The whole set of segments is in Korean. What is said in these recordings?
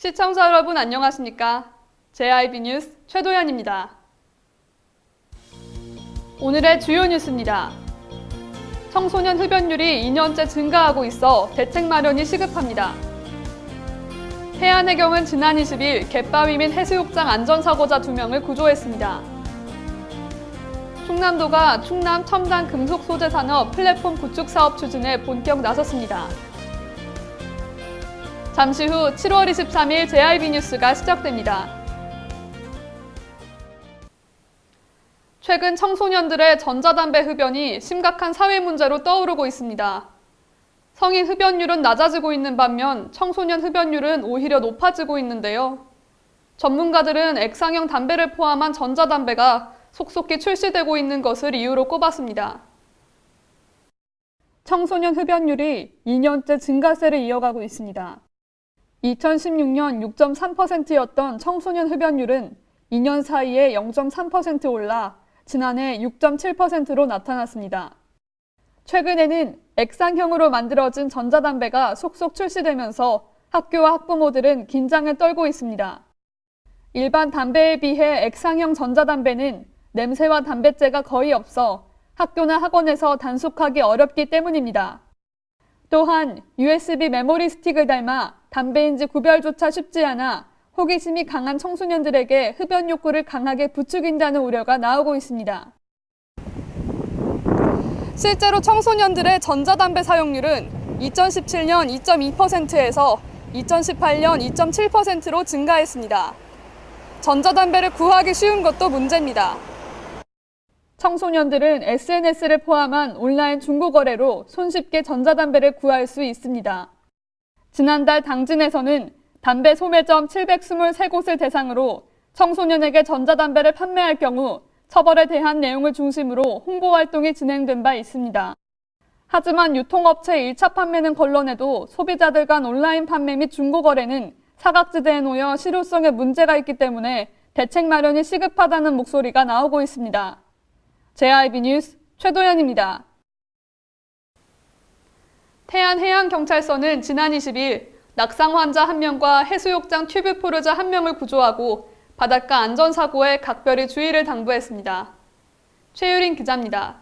시청자 여러분 안녕하십니까? JIB 뉴스 최도연입니다. 오늘의 주요 뉴스입니다. 청소년 흡연율이 2년째 증가하고 있어 대책 마련이 시급합니다. 해안해경은 지난 20일 갯바위 및 해수욕장 안전사고자 2명을 구조했습니다. 충남도가 충남 첨단 금속 소재 산업 플랫폼 구축 사업 추진에 본격 나섰습니다. 잠시 후 7월 23일 JIB 뉴스가 시작됩니다. 최근 청소년들의 전자담배 흡연이 심각한 사회 문제로 떠오르고 있습니다. 성인 흡연율은 낮아지고 있는 반면 청소년 흡연율은 오히려 높아지고 있는데요. 전문가들은 액상형 담배를 포함한 전자담배가 속속히 출시되고 있는 것을 이유로 꼽았습니다. 청소년 흡연율이 2년째 증가세를 이어가고 있습니다. 2016년 6.3%였던 청소년 흡연율은 2년 사이에 0.3% 올라 지난해 6.7%로 나타났습니다. 최근에는 액상형으로 만들어진 전자담배가 속속 출시되면서 학교와 학부모들은 긴장을 떨고 있습니다. 일반 담배에 비해 액상형 전자담배는 냄새와 담뱃재가 거의 없어 학교나 학원에서 단속하기 어렵기 때문입니다. 또한 USB 메모리 스틱을 닮아 담배인지 구별조차 쉽지 않아 호기심이 강한 청소년들에게 흡연 욕구를 강하게 부추긴다는 우려가 나오고 있습니다. 실제로 청소년들의 전자담배 사용률은 2017년 2.2%에서 2018년 2.7%로 증가했습니다. 전자담배를 구하기 쉬운 것도 문제입니다. 청소년들은 SNS를 포함한 온라인 중고거래로 손쉽게 전자담배를 구할 수 있습니다. 지난달 당진에서는 담배 소매점 723곳을 대상으로 청소년에게 전자담배를 판매할 경우 처벌에 대한 내용을 중심으로 홍보활동이 진행된 바 있습니다. 하지만 유통업체 1차 판매는 걸러내도 소비자들 간 온라인 판매 및 중고거래는 사각지대에 놓여 실효성에 문제가 있기 때문에 대책 마련이 시급하다는 목소리가 나오고 있습니다. JIB 뉴스 최도연입니다. 태안해양경찰서는 지난 20일 낙상 환자 1명과 해수욕장 튜브포르자 1명을 구조하고 바닷가 안전사고에 각별히 주의를 당부했습니다. 최유린 기자입니다.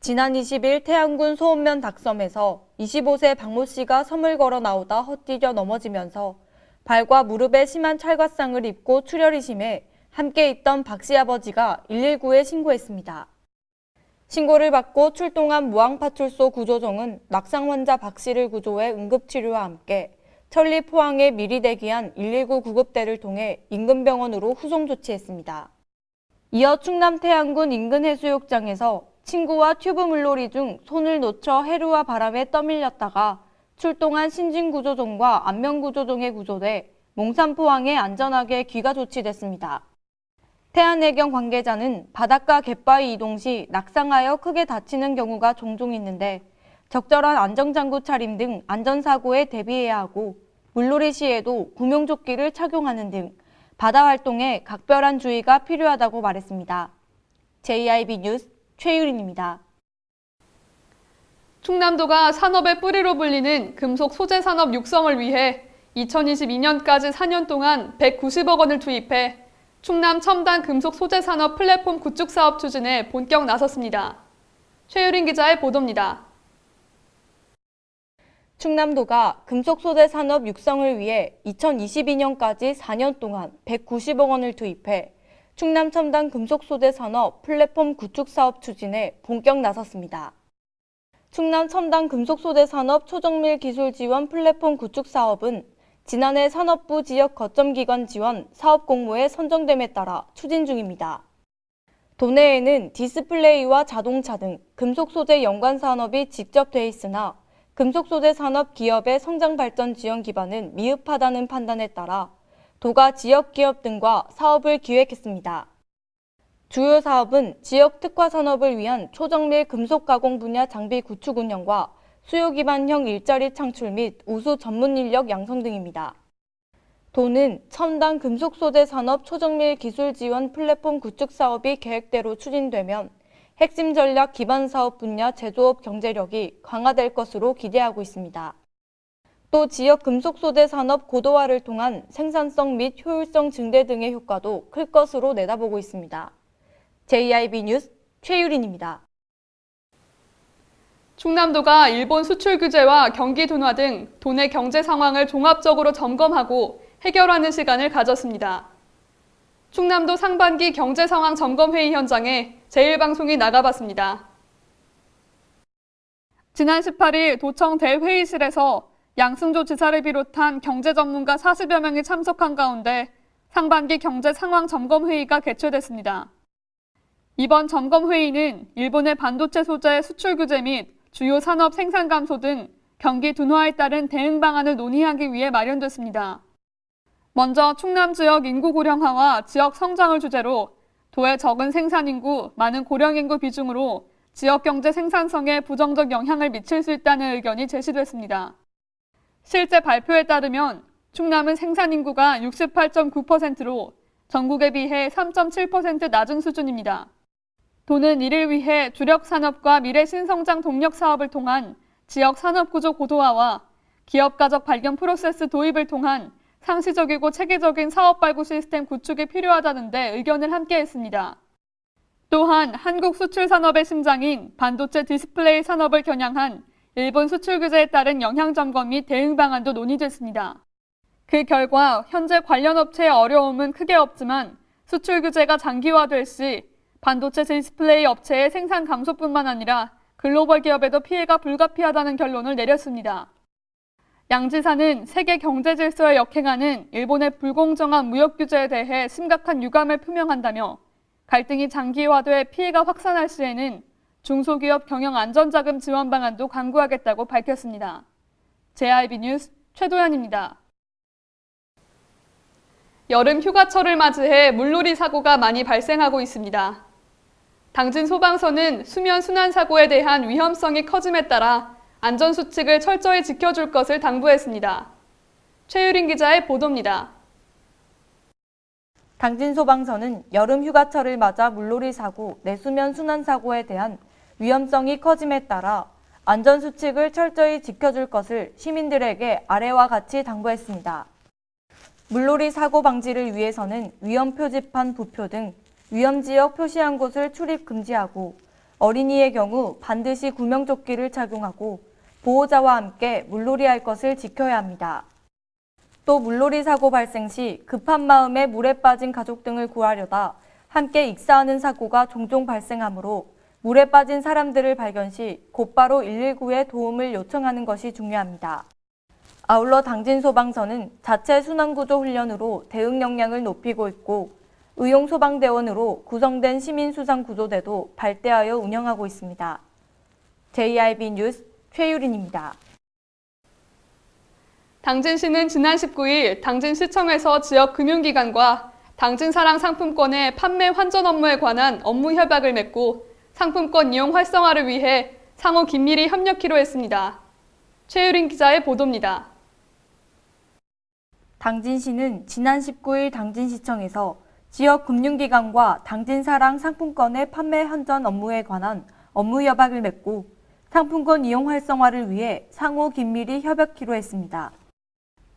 지난 20일 태안군 소읍면 닭섬에서 25세 박모 씨가 섬을 걸어 나오다 헛디뎌 넘어지면서 발과 무릎에 심한 찰과상을 입고 출혈이 심해 함께 있던 박 씨 아버지가 119에 신고했습니다. 신고를 받고 출동한 무항파출소 구조정은 낙상 환자 박 씨를 구조해 응급치료와 함께 천리 포항에 미리 대기한 119 구급대를 통해 인근 병원으로 후송 조치했습니다. 이어 충남 태안군 인근 해수욕장에서 친구와 튜브 물놀이 중 손을 놓쳐 해류와 바람에 떠밀렸다가 출동한 신진구조종과 안면구조종에 구조돼 몽산포항에 안전하게 귀가 조치됐습니다. 태안해경 관계자는 바닷가 갯바위 이동 시 낙상하여 크게 다치는 경우가 종종 있는데 적절한 안전장구 차림 등 안전사고에 대비해야 하고 물놀이 시에도 구명조끼를 착용하는 등 바다 활동에 각별한 주의가 필요하다고 말했습니다. JIB 뉴스 최유린입니다. 충남도가 산업의 뿌리로 불리는 금속 소재 산업 육성을 위해 2022년까지 4년 동안 190억 원을 투입해 충남 첨단 금속 소재 산업 플랫폼 구축 사업 추진에 본격 나섰습니다. 최유린 기자의 보도입니다. 충남도가 금속 소재 산업 육성을 위해 2022년까지 4년 동안 190억 원을 투입해 충남 첨단 금속 소재 산업 플랫폼 구축 사업 추진에 본격 나섰습니다. 충남 첨단 금속 소재 산업 초정밀 기술 지원 플랫폼 구축 사업은 지난해 산업부 지역 거점기관 지원 사업 공모에 선정됨에 따라 추진 중입니다. 도내에는 디스플레이와 자동차 등 금속 소재 연관 산업이 직접 돼 있으나 금속 소재 산업 기업의 성장 발전 지원 기반은 미흡하다는 판단에 따라 도가 지역 기업 등과 사업을 기획했습니다. 주요 사업은 지역 특화 산업을 위한 초정밀 금속 가공 분야 장비 구축 운영과 수요 기반형 일자리 창출 및 우수 전문 인력 양성 등입니다. 도는 첨단 금속 소재 산업 초정밀 기술 지원 플랫폼 구축 사업이 계획대로 추진되면 핵심 전략 기반 사업 분야 제조업 경제력이 강화될 것으로 기대하고 있습니다. 또 지역 금속 소재 산업 고도화를 통한 생산성 및 효율성 증대 등의 효과도 클 것으로 내다보고 있습니다. JIB 뉴스 최유린입니다. 충남도가 일본 수출 규제와 경기 둔화 등 도내 경제 상황을 종합적으로 점검하고 해결하는 시간을 가졌습니다. 충남도 상반기 경제 상황 점검 회의 현장에 제1방송이 나가봤습니다. 지난 18일 도청 대회의실에서 양승조 지사를 비롯한 경제 전문가 40여 명이 참석한 가운데 상반기 경제 상황 점검 회의가 개최됐습니다. 이번 점검 회의는 일본의 반도체 소재 수출 규제 및 주요 산업 생산 감소 등 경기 둔화에 따른 대응 방안을 논의하기 위해 마련됐습니다. 먼저 충남 지역 인구 고령화와 지역 성장을 주제로 도의 적은 생산 인구, 많은 고령 인구 비중으로 지역 경제 생산성에 부정적 영향을 미칠 수 있다는 의견이 제시됐습니다. 실제 발표에 따르면 충남은 생산 인구가 68.9%로 전국에 비해 3.7% 낮은 수준입니다. 도는 이를 위해 주력 산업과 미래 신성장 동력 사업을 통한 지역 산업 구조 고도화와 기업 가적 발견 프로세스 도입을 통한 상시적이고 체계적인 사업 발굴 시스템 구축이 필요하다는 데 의견을 함께했습니다. 또한 한국 수출 산업의 심장인 반도체 디스플레이 산업을 겨냥한 일본 수출 규제에 따른 영향 점검 및 대응 방안도 논의됐습니다. 그 결과 현재 관련 업체의 어려움은 크게 없지만 수출 규제가 장기화될 시 반도체 디스플레이 업체의 생산 감소뿐만 아니라 글로벌 기업에도 피해가 불가피하다는 결론을 내렸습니다. 양 지사는 세계 경제 질서에 역행하는 일본의 불공정한 무역 규제에 대해 심각한 유감을 표명한다며 갈등이 장기화돼 피해가 확산할 시에는 중소기업 경영 안전자금 지원 방안도 강구하겠다고 밝혔습니다. JIB 뉴스 최도연입니다. 여름 휴가철을 맞이해 물놀이 사고가 많이 발생하고 있습니다. 당진 소방서는 수면 순환 사고에 대한 위험성이 커짐에 따라 안전수칙을 철저히 지켜줄 것을 당부했습니다. 최유린 기자의 보도입니다. 당진 소방서는 여름 휴가철을 맞아 물놀이 사고, 내수면 순환 사고에 대한 위험성이 커짐에 따라 안전수칙을 철저히 지켜줄 것을 시민들에게 아래와 같이 당부했습니다. 물놀이 사고 방지를 위해서는 위험 표지판 부표 등 위험지역 표시한 곳을 출입 금지하고 어린이의 경우 반드시 구명조끼를 착용하고 보호자와 함께 물놀이할 것을 지켜야 합니다. 또 물놀이 사고 발생 시 급한 마음에 물에 빠진 가족 등을 구하려다 함께 익사하는 사고가 종종 발생하므로 물에 빠진 사람들을 발견 시 곧바로 119에 도움을 요청하는 것이 중요합니다. 아울러 당진 소방서는 자체 순환구조 훈련으로 대응 역량을 높이고 있고 의용소방대원으로 구성된 시민수상구조대도 발대하여 운영하고 있습니다. JIB 뉴스 최유린입니다. 당진시는 지난 19일 당진시청에서 지역 금융기관과 당진사랑 상품권의 판매 환전 업무에 관한 업무 협약을 맺고 상품권 이용 활성화를 위해 상호 긴밀히 협력키로 했습니다. 최유린 기자의 보도입니다. 당진시는 지난 19일 당진시청에서 지역 금융기관과 당진사랑 상품권의 판매 환전 업무에 관한 업무 협약을 맺고 상품권 이용 활성화를 위해 상호 긴밀히 협약키로 했습니다.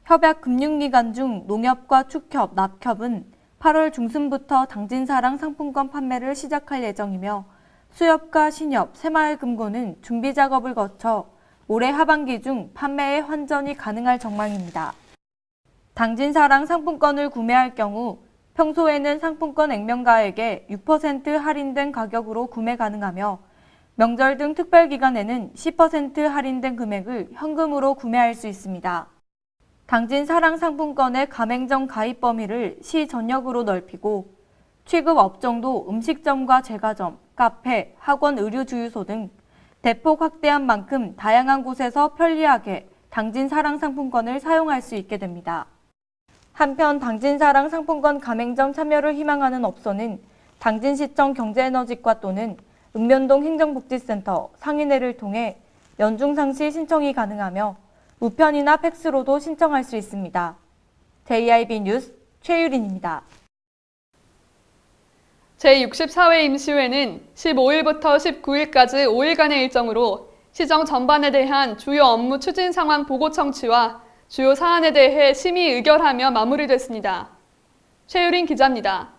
협약 금융기관 중 농협과 축협, 납협은 8월 중순부터 당진사랑 상품권 판매를 시작할 예정이며 수협과 신협, 새마을금고는 준비 작업을 거쳐 올해 하반기 중 판매의 환전이 가능할 전망입니다. 당진사랑 상품권을 구매할 경우 평소에는 상품권 액면가액에 6% 할인된 가격으로 구매 가능하며 명절 등 특별기간에는 10% 할인된 금액을 현금으로 구매할 수 있습니다. 당진사랑 상품권의 가맹점 가입 범위를 시 전역으로 넓히고 취급 업종도 음식점과 제과점, 카페, 학원 의류주유소 등 대폭 확대한 만큼 다양한 곳에서 편리하게 당진사랑 상품권을 사용할 수 있게 됩니다. 한편 당진사랑 상품권 가맹점 참여를 희망하는 업소는 당진시청 경제에너지과 또는 읍면동 행정복지센터 상인회를 통해 연중상시 신청이 가능하며 우편이나 팩스로도 신청할 수 있습니다. JIB 뉴스 최유린입니다. 제64회 임시회는 15일부터 19일까지 5일간의 일정으로 시정 전반에 대한 주요 업무 추진 상황 보고 청취와 주요 사안에 대해 심의 의결하며 마무리됐습니다. 최유린 기자입니다.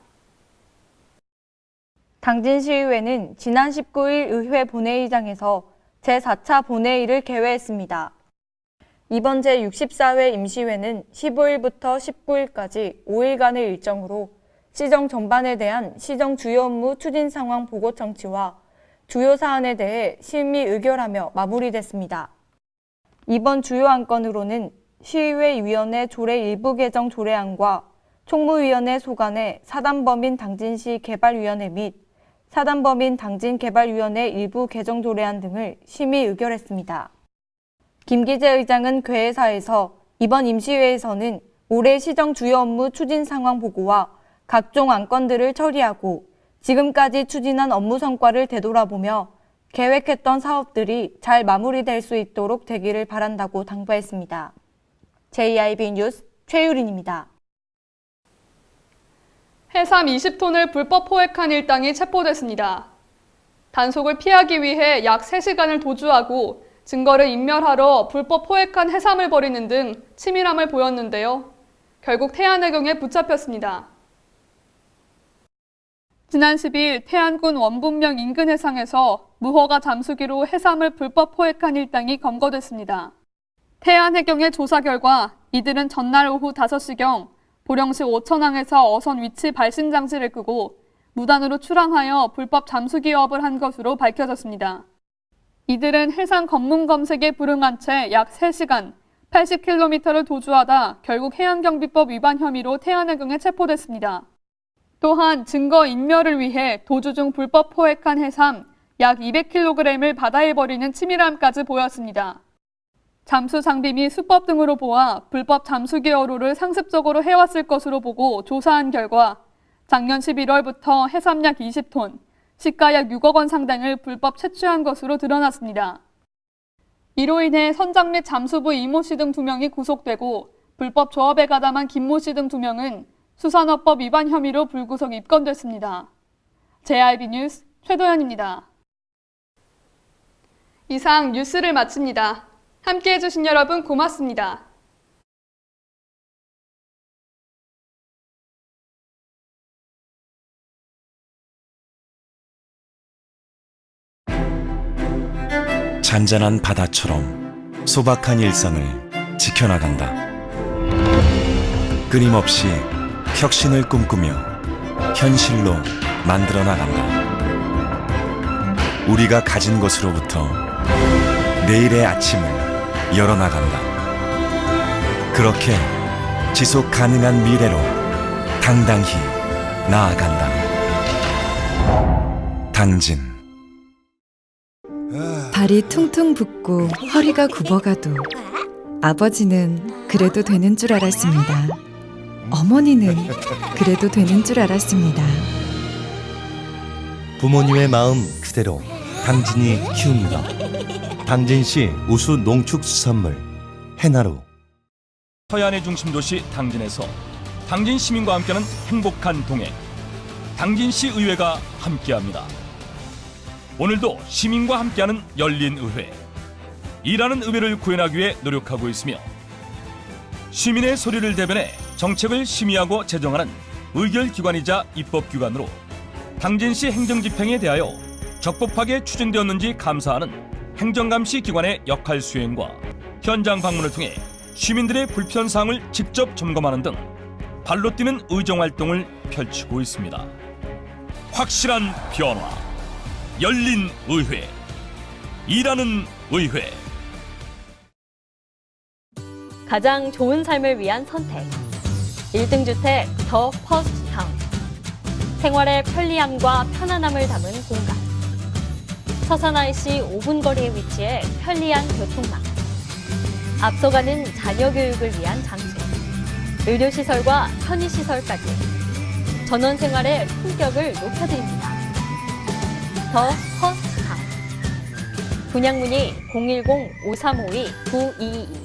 당진시의회는 지난 19일 의회 본회의장에서 제4차 본회의를 개회했습니다. 이번 제64회 임시회는 15일부터 19일까지 5일간의 일정으로 시정 전반에 대한 시정 주요 업무 추진 상황 보고 청취와 주요 사안에 대해 심의 의결하며 마무리됐습니다. 이번 주요 안건으로는 시의회 위원회 조례 일부 개정 조례안과 총무위원회 소관의 사단법인 당진시 개발위원회 및 사단법인 당진개발위원회 일부 개정 조례안 등을 심의 의결했습니다. 김기재 의장은 개회사에서 이번 임시회에서는 올해 시정 주요 업무 추진 상황 보고와 각종 안건들을 처리하고 지금까지 추진한 업무 성과를 되돌아보며 계획했던 사업들이 잘 마무리될 수 있도록 되기를 바란다고 당부했습니다. JIB 뉴스 최유린입니다. 해삼 20톤을 불법 포획한 일당이 체포됐습니다. 단속을 피하기 위해 약 3시간을 도주하고 증거를 인멸하러 불법 포획한 해삼을 버리는 등 치밀함을 보였는데요. 결국 태안해경에 붙잡혔습니다. 지난 10일 태안군 원분명 인근 해상에서 무허가 잠수기로 해삼을 불법 포획한 일당이 검거됐습니다. 태안해경의 조사 결과 이들은 전날 오후 5시경 보령시 오천항에서 어선 위치 발신 장치를 끄고 무단으로 출항하여 불법 잠수 기업을 한 것으로 밝혀졌습니다. 이들은 해상 검문 검색에 불응한 채 약 3시간, 80km를 도주하다 결국 해양경비법 위반 혐의로 태안해경에 체포됐습니다. 또한 증거 인멸을 위해 도주 중 불법 포획한 해삼 약 200kg을 바다에 버리는 치밀함까지 보였습니다. 잠수 장비 및 수법 등으로 보아 불법 잠수기 어로를 상습적으로 해왔을 것으로 보고 조사한 결과 작년 11월부터 해삼 약 20톤, 시가 약 6억 원 상당을 불법 채취한 것으로 드러났습니다. 이로 인해 선장 및 잠수부 이모 씨 등 2명이 구속되고 불법 조업에 가담한 김모 씨 등 2명은 수산업법 위반 혐의로 불구속 입건됐습니다. JIB 뉴스 최도연입니다. 이상 뉴스를 마칩니다. 함께해 주신 여러분 고맙습니다. 잔잔한 바다처럼 소박한 일상을 지켜나간다. 끊임없이 혁신을 꿈꾸며 현실로 만들어 나간다. 우리가 가진 것으로부터 내일의 아침을 열어나간다. 그렇게 지속 가능한 미래로 당당히 나아간다. 당진. 발이 퉁퉁 붓고 허리가 굽어가도 아버지는 그래도 되는 줄 알았습니다. 어머니는 그래도 되는 줄 알았습니다. 부모님의 마음 그대로 당진이 키웁니다. 당진시 우수 농축수산물 해나루. 서해안의 중심 도시 당진에서 당진 시민과 함께하는 행복한 동행, 당진시 의회가 함께합니다. 오늘도 시민과 함께하는 열린 의회, 일하는 의회를 구현하기 위해 노력하고 있으며 시민의 소리를 대변해 정책을 심의하고 제정하는 의결기관이자 입법기관으로 당진시 행정집행에 대하여 적법하게 추진되었는지 감사하는 행정감시 기관의 역할 수행과 현장 방문을 통해 시민들의 불편사항을 직접 점검하는 등 발로 뛰는 의정활동을 펼치고 있습니다. 확실한 변화, 열린 의회, 일하는 의회. 가장 좋은 삶을 위한 선택. 1등 주택 더 퍼스트 타운. 생활의 편리함과 편안함을 담은 공간. 서산 IC 5분 거리에 위치해 편리한 교통망. 앞서가는 자녀 교육을 위한 장치. 의료시설과 편의시설까지. 전원 생활의 품격을 높여드립니다. 더 퍼스트 타운. 분양 문의 010-5352-9222